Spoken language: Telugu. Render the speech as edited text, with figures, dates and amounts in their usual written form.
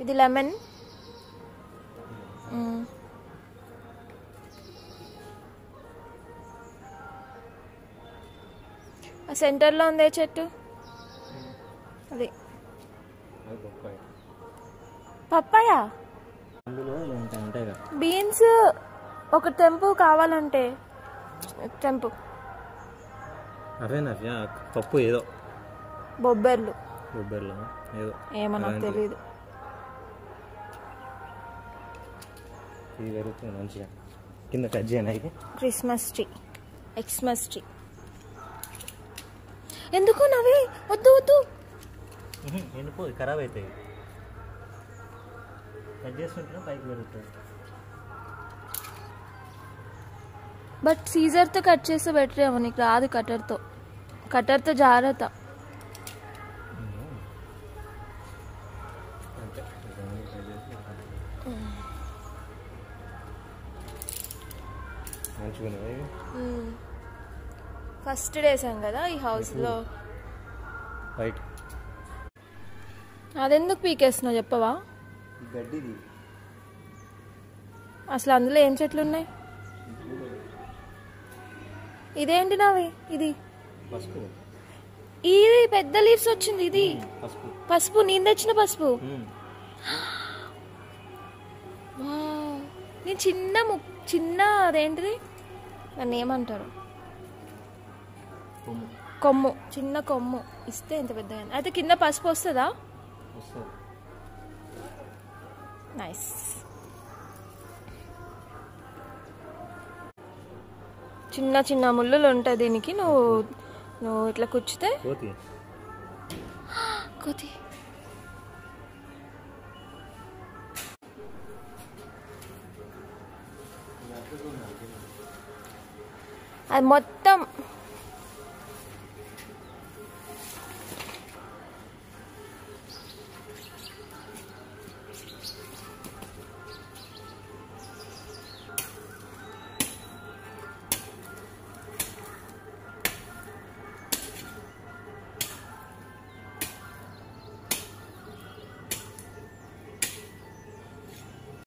ఇది లెమన్. ఆ సెంటర్లో ఉందే చెట్టు అది పప్పాయ. బీన్స్ ఒక తెంపు కావాలంటే తెంపు. అవేనా పప్పు ఏదో బొబ్బర్లు ఏదో ఏమో నాకు తెలీదు. ఇది పెరుగుతుంది మంచిగా. కింద కట్ చేయనా ఇది? Christmas tree, Xmas tree. ఎందుకు నవ్వి? వద్దు వద్దు, ఎండిపోయి ఖరాబ్ అవుతాయి. కట్ చేస్తుంటే పైకి పెరుగుతుంది. బట్ సీజర్తో కట్ చేస్తే బెటర్ ఏమో. నీకు రాదు కటర్తో జాగ్రత్త. ఫస్ట్ డేసాం కదా ఈ హౌస్లో. రైట్. అదెందుకు పీకేస్తున్నావు చెప్పవా? గడ్డిది. అసలు అందులో ఏం చెట్లు ఉన్నాయి? ఇదేంటి నావి? ఇది ఇది పెద్ద లీవ్స్ వచ్చింది. ఇది పసుపు. నేను తెచ్చిన పసుపు. నేను చిన్న అదేంటిది, నన్ను ఏమంటారు, కొమ్ము, చిన్న కొమ్ము ఇస్తే ఎంత పెద్దగా. అయితే కింద పసుపు వస్తుందా? నైస్. చిన్న చిన్న ముళ్ళులు ఉంటాయి దీనికి. నువ్వు ఇట్లా కూర్చుతే కోతి. అది మొత్తం